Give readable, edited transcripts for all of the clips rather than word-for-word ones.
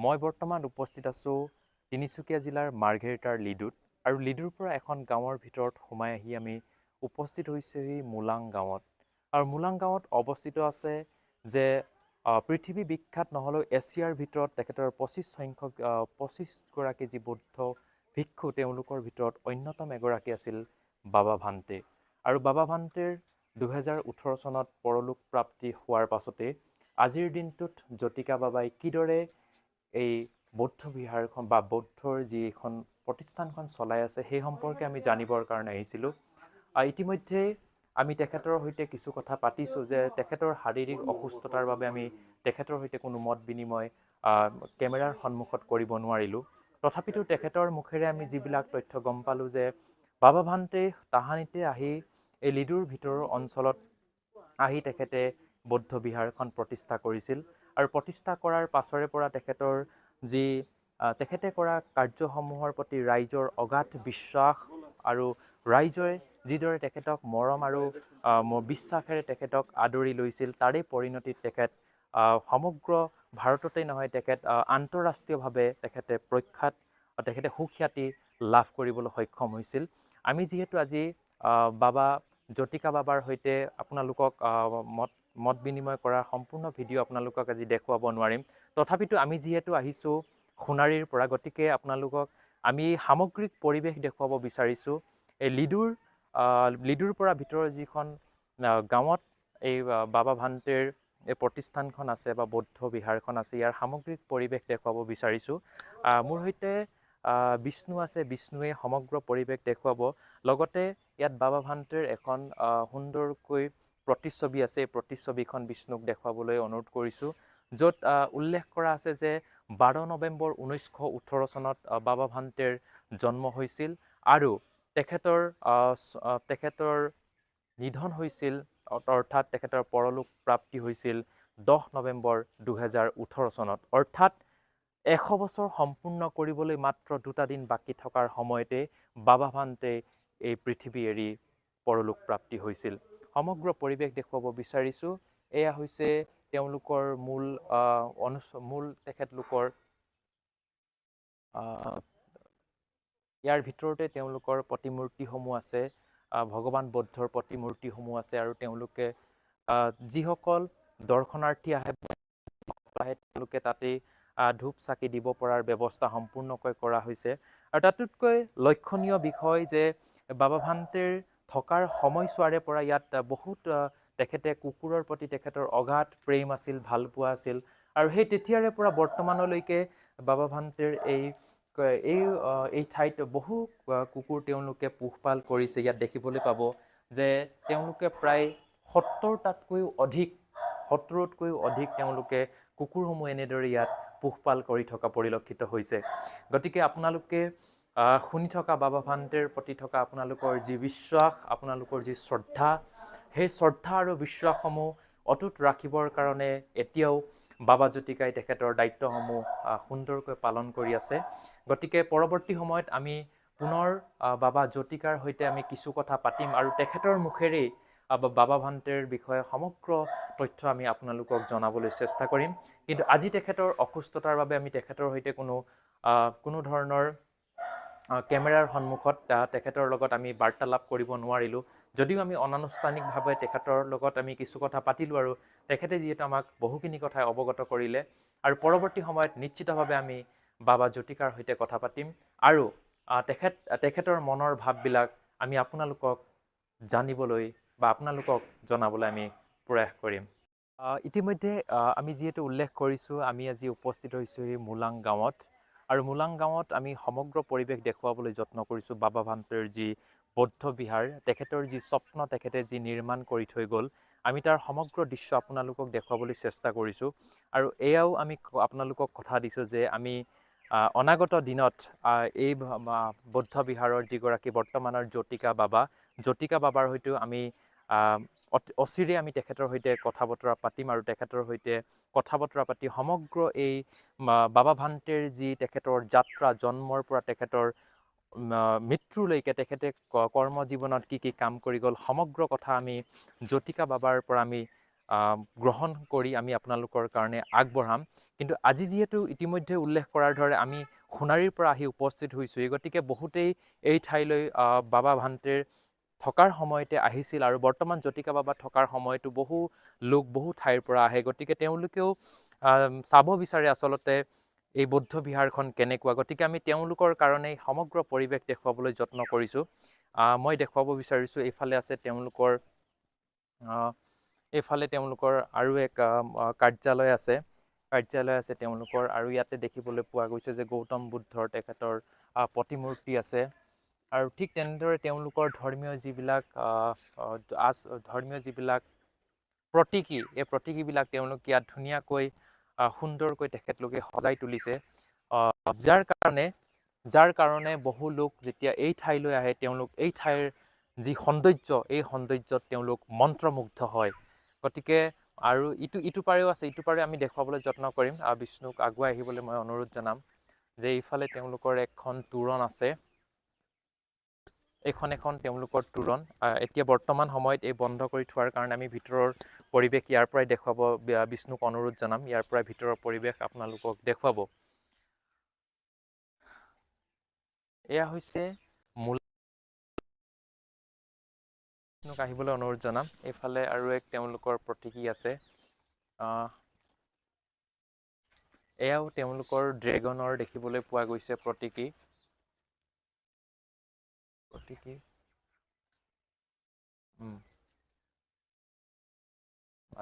মই বৰ্তমান উপস্থিত আছোঁ তিনিচুকীয়া জিলাৰ মাৰ্ঘেৰিটাৰ লিডুত আৰু লিডুৰ পৰা এখন গাঁৱৰ ভিতৰত সোমাই আহি আমি উপস্থিত হৈছোহি মোলাং গাঁৱত আৰু মোলাং গাঁৱত অৱস্থিত আছে যে পৃথিৱী বিখ্যাত নহ'লেও এছিয়াৰ ভিতৰত তেখেতৰ 25 গৰাকী যি বৌদ্ধ ভিক্ষু তেওঁলোকৰ ভিতৰত অন্যতম এগৰাকী আছিল বাবা ভান্তে আৰু বাবা ভান্তেৰ 2018 চনত পৰলোক প্ৰাপ্তি হোৱাৰ পাছতে আজিৰ দিনটোত জ্যোতিকা বাবাই কিদৰে এই বৌদ্ধ বিহাৰখন বা বৌদ্ধৰ যি এখন প্ৰতিষ্ঠানখন চলাই আছে সেই সম্পৰ্কে আমি জানিবৰ কাৰণে আহিছিলোঁ। ইতিমধ্যে আমি তেখেতৰ সৈতে কিছু কথা পাতিছোঁ যে তেখেতৰ শাৰীৰিক অসুস্থতাৰ বাবে আমি তেখেতৰ সৈতে কোনো মত বিনিময় কেমেৰাৰ সন্মুখত কৰিব নোৱাৰিলোঁ। তথাপিতো তেখেতৰ মুখেৰে আমি যিবিলাক তথ্য গম পালোঁ যে বাবা ভান্তে তাহানিতে আহি এই লিডুৰ ভিতৰৰ অঞ্চলত আহি তেখেতে বৌদ্ধ বিহাৰখন প্ৰতিষ্ঠা কৰিছিল আৰু প্ৰতিষ্ঠা কৰাৰ পাছৰে পৰা তেখেতৰ যি তেখেতে কৰা কাৰ্যসমূহৰ প্ৰতি ৰাইজৰ অগাধ বিশ্বাস আৰু ৰাইজে যিদৰে তেখেতক মৰম আৰু বিশ্বাসেৰে তেখেতক আদৰি লৈছিল তাৰে পৰিণতিত তেখেত সমগ্ৰ ভাৰততেই নহয় তেখেত আন্তঃৰাষ্ট্ৰীয়ভাৱে তেখেতে সুখ্যাতি লাভ কৰিবলৈ সক্ষম হৈছিল। আমি যিহেতু আজি বাবা জ্যোতিকা বাবাৰ সৈতে আপোনালোকক মত বিনিময় কৰাৰ সম্পূৰ্ণ ভিডিঅ' আপোনালোকক আজি দেখুৱাব নোৱাৰিম। তথাপিতো আমি যিহেতু আহিছোঁ সোণাৰীৰ পৰা, গতিকে আপোনালোকক আমি সামগ্ৰিক পৰিৱেশ দেখুৱাব বিচাৰিছোঁ। এই লিডুৰ পৰা ভিতৰৰ যিখন গাঁৱত এই বাবা ভান্তেৰ এই প্ৰতিষ্ঠানখন আছে বা বৌদ্ধ বিহাৰখন আছে ইয়াৰ সামগ্ৰিক পৰিৱেশ দেখুৱাব বিচাৰিছোঁ। মোৰ সৈতে বিষ্ণু আছে, বিষ্ণুৱে সমগ্ৰ পৰিৱেশ দেখুৱাব। লগতে ইয়াত বাবা ভান্তেৰ এখন সুন্দৰকৈ প্ৰতিচ্ছবি আছে, এই প্ৰতিচ্ছবিখন বিষ্ণুক দেখুৱাবলৈ অনুৰোধ কৰিছোঁ, য'ত উল্লেখ কৰা আছে যে 12 নৱেম্বৰ 1918 চনত বাবা ভান্তেৰ জন্ম হৈছিল আৰু তেখেতৰ নিধন হৈছিল, অৰ্থাৎ তেখেতৰ পৰলোক প্ৰাপ্তি হৈছিল 10 নৱেম্বৰ 2018 চনত। অৰ্থাৎ 100 বছৰ সম্পূৰ্ণ কৰিবলৈ মাত্ৰ 2টা দিন বাকী থকাৰ সময়তে বাবা ভান্তে এই পৃথিৱী এৰি পৰলোক প্ৰাপ্তি হৈছিল। সমগ্ৰ পৰিৱেশ দেখুৱাব বিচাৰিছোঁ। এয়া হৈছে তেওঁলোকৰ মূল তেখেতলোকৰ ইয়াৰ ভিতৰতে তেওঁলোকৰ প্ৰতিমূৰ্তিসমূহ আছে, ভগৱান বুদ্ধৰ প্ৰতিমূৰ্তিসমূহ আছে আৰু তেওঁলোকে যিসকল দৰ্শনাৰ্থী আহে তেওঁলোকে তাতেই ধূপ চাকি দিব পৰাৰ ব্যৱস্থা সম্পূৰ্ণকৈ কৰা হৈছে। আৰু তাতোতকৈ লক্ষণীয় বিষয় যে বাবা ভান্তেৰ থকাৰ সময়ছোৱাৰে পৰা ইয়াত বহুত তেখেতে কুকুৰৰ প্ৰতি তেখেতৰ অগাধ প্ৰেম আছিল, ভাল পোৱা আছিল আৰু সেই তেতিয়াৰে পৰা বৰ্তমানলৈকে বাবা ভান্তেৰ এই ঠাইত বহু কুকুৰ তেওঁলোকে পোহপাল কৰিছে। ইয়াত দেখিবলৈ পাব যে তেওঁলোকে প্ৰায় 70টাতকৈও অধিক তেওঁলোকে কুকুৰসমূহ এনেদৰে ইয়াত পোহপাল কৰি থকা পৰিলক্ষিত হৈছে। গতিকে আপোনালোকে শুনি থকা বাবা ভান্তেৰ প্ৰতি থকা আপোনালোকৰ যি বিশ্বাস, আপোনালোকৰ যি শ্ৰদ্ধা, সেই শ্ৰদ্ধা আৰু বিশ্বাসসমূহ অটুট ৰাখিবৰ কাৰণে এতিয়াও বাবা জ্যোতিকাই তেখেতৰ দায়িত্বসমূহ সুন্দৰকৈ পালন কৰি আছে। গতিকে পৰৱৰ্তী সময়ত আমি পুনৰ বাবা জ্যোতিকাৰ সৈতে আমি কিছু কথা পাতিম আৰু তেখেতৰ মুখেৰেই বাবা ভান্তেৰ বিষয়ে সমগ্ৰ তথ্য আমি আপোনালোকক জনাবলৈ চেষ্টা কৰিম। কিন্তু আজি তেখেতৰ অসুস্থতাৰ বাবে আমি তেখেতৰ সৈতে কোনো ধৰণৰ কেমেৰাৰ সন্মুখত তেখেতৰ লগত আমি বাৰ্তালাপ কৰিব নোৱাৰিলোঁ। যদিও আমি অনানুষ্ঠানিকভাৱে তেখেতৰ লগত আমি কিছু কথা পাতিলোঁ আৰু তেখেতে যিহেতু আমাক বহুখিনি কথাই অৱগত কৰিলে আৰু পৰৱৰ্তী সময়ত নিশ্চিতভাৱে আমি বাবা জ্যোতিকাৰ সৈতে কথা পাতিম আৰু তেখেতৰ মনৰ ভাৱবিলাক আমি আপোনালোকক জানিবলৈ বা আপোনালোকক জনাবলৈ আমি প্ৰয়াস কৰিম। ইতিমধ্যে আমি যিহেতু উল্লেখ কৰিছোঁ, আমি আজি উপস্থিত হৈছোঁ এই মোলাং গাঁৱত আৰু মোলাং গাঁৱত আমি সমগ্ৰ পৰিৱেশ দেখুৱাবলৈ যত্ন কৰিছোঁ। বাবা ভান্তেৰ যি বৌদ্ধ বিহাৰ, তেখেতৰ যি স্বপ্ন তেখেতে যি নিৰ্মাণ কৰি থৈ গ'ল, আমি তাৰ সমগ্ৰ দৃশ্য আপোনালোকক দেখুৱাবলৈ চেষ্টা কৰিছোঁ। আৰু এয়াও আমি আপোনালোকক কথা দিছোঁ যে আমি অনাগত দিনত এই বৌদ্ধ বিহাৰৰ যিগৰাকী বৰ্তমানৰ জ্যোতিকা বাবাৰ সৈতেও আমি অচিৰে আমি তেখেতৰ সৈতে কথা বতৰা পাতিম আৰু তেখেতৰ সৈতে কথা বতৰা পাতি সমগ্ৰ এই বাবা ভান্তেৰ যি তেখেতৰ যাত্ৰা, জন্মৰ পৰা তেখেতৰ মৃত্যুলৈকে তেখেতে কৰ্মজীৱনত কি কাম কৰি গ'ল, সমগ্ৰ কথা আমি জ্যোতিকা বাবাৰ পৰা আমি গ্ৰহণ কৰি আমি আপোনালোকৰ কাৰণে আগবঢ়াম। কিন্তু আজি যিহেতু ইতিমধ্যে উল্লেখ কৰাৰ দৰে আমি সোণাৰীৰ পৰা আহি উপস্থিত হৈছোঁ, গতিকে বহুতেই এই ঠাইলৈ বাবা ভান্তেৰ থকাৰ সময়তে আহিছিল আৰু বৰ্তমান জ্যোতিকা বাবা থকাৰ সময়তো বহু লোক বহু ঠাইৰ পৰা আহে। গতিকে তেওঁলোকেও চাব বিচাৰে আচলতে এই বৌদ্ধ বিহাৰখন কেনেকুৱা। গতিকে আমি তেওঁলোকৰ কাৰণেই সমগ্ৰ পৰিৱেশ দেখুৱাবলৈ যত্ন কৰিছোঁ। মই দেখুৱাব বিচাৰিছোঁ, এইফালে আছে তেওঁলোকৰ আৰু এক কাৰ্যালয় আছে তেওঁলোকৰ, আৰু ইয়াতে দেখিবলৈ পোৱা গৈছে যে গৌতম বুদ্ধৰ তেখেতৰ প্ৰতিমূৰ্তি আছে। আৰু ঠিক তেনেদৰে তেওঁলোকৰ ধৰ্মীয় যিবিলাক প্ৰতীকী, এই প্ৰতীকীবিলাক তেওঁলোক ইয়াত ধুনীয়াকৈ সুন্দৰকৈ তেখেতলোকে সজাই তুলিছে। যাৰ কাৰণে বহু লোক যেতিয়া এই ঠাইলৈ আহে, তেওঁলোক এই ঠাইৰ যি সৌন্দৰ্য, এই সৌন্দৰ্যত তেওঁলোক মন্ত্ৰমুগ্ধ হয়। গতিকে আৰু ইটো পাৰেও আছে, ইটো পাৰে আমি দেখুৱাবলৈ যত্ন কৰিম। বিষ্ণুক আগুৱাই আহিবলৈ মই অনুৰোধ জনাম যে এইফালে তেওঁলোকৰ এখন তোৰণ আছে। এখন তেওঁলোকৰ তোৰণ। এতিয়া বৰ্তমান সময়ত এই বন্ধ কৰি থোৱাৰ কাৰণে আমি ভিতৰৰ পৰিৱেশ ইয়াৰ পৰাই দেখুৱাব বিষ্ণুক অনুৰোধ জনাম। ইয়াৰ পৰাই ভিতৰৰ পৰিৱেশ আপোনালোকক দেখুৱাব। এয়া হৈছে বিষ্ণুক আহিবলৈ অনুৰোধ জনাম। এইফালে আৰু এক তেওঁলোকৰ প্ৰতীকী আছে। এয়াও তেওঁলোকৰ ড্ৰেগনৰ দেখিবলৈ পোৱা গৈছে প্ৰতীকী।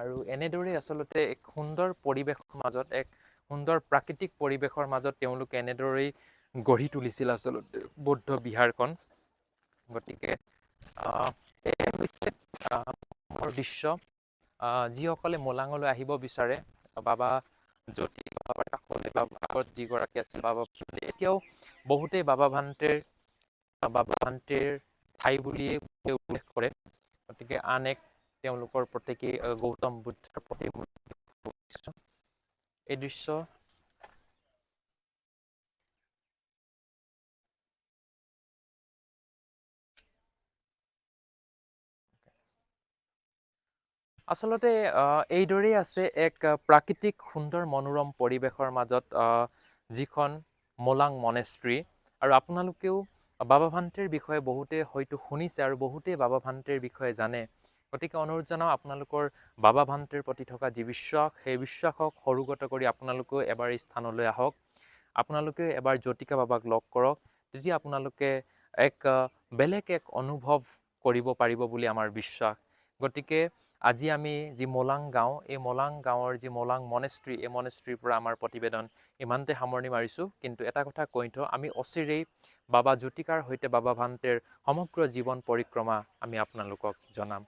আৰু এনেদৰেই আচলতে এক সুন্দৰ পৰিৱেশৰ মাজত, এক সুন্দৰ প্ৰাকৃতিক পৰিৱেশৰ মাজত তেওঁলোকে এনেদৰেই গঢ়ি তুলিছিল আচলতে বৌদ্ধ বিহাৰখন। গতিকে এয়াই হৈছে দৃশ্য। যিসকলে মলাঙলৈ আহিব বিচাৰে, বাবা জ্যোতিকা বাবাৰ কাষলৈ বা আগত যিগৰাকী আছিল বাবা ভান্তে, এতিয়াও বহুতেই বাবা ভান্তেৰ ঠাই বুলিয়েই উল্লেখ কৰে। গতিকে আন এক তেওঁলোকৰ প্ৰতীকী গৌতম বুদ্ধৰ প্ৰতিমূৰ্তি। এই দৃশ্য আচলতে এইদৰেই আছে এক প্ৰাকৃতিক সুন্দৰ মনোৰম পৰিৱেশৰ মাজত যিখন মোলাং মনেষ্ট্ৰী। আৰু আপোনালোকেও বাবা ভান্তেৰ বিষয়ে বহুতে হয়তো শুনিছে আৰু বহুতেই বাবা ভান্তেৰ বিষয়ে জানে। গতিকে অনুৰোধ জনাওঁ, আপোনালোকৰ বাবা ভান্তেৰ প্ৰতি থকা যি বিশ্বাস, সেই বিশ্বাসক সৰুগত কৰি আপোনালোকেও এবাৰ এই স্থানলৈ আহক। আপোনালোকে এবাৰ জ্যোতিকা বাবাক লগ কৰক। তেতিয়া আপোনালোকে বেলেগ এক অনুভৱ কৰিব পাৰিব বুলি আমাৰ বিশ্বাস। গতিকে আজি আমি যি মোলাং গাঁও, এই মোলাং গাঁৱৰ যি মোলাং মনেষ্ট্ৰী, এই মনেষ্ট্ৰীৰ পৰা আমাৰ প্ৰতিবেদন ইমানতে সামৰণি মাৰিছোঁ। কিন্তু এটা কথা কৈ থওঁ, আমি অচিৰেই বাবা জ্যোতিকাৰ সৈতে বাবা ভান্তেৰ সমগ্ৰ জীৱন পৰিক্ৰমা আমি আপোনালোকক জনাম।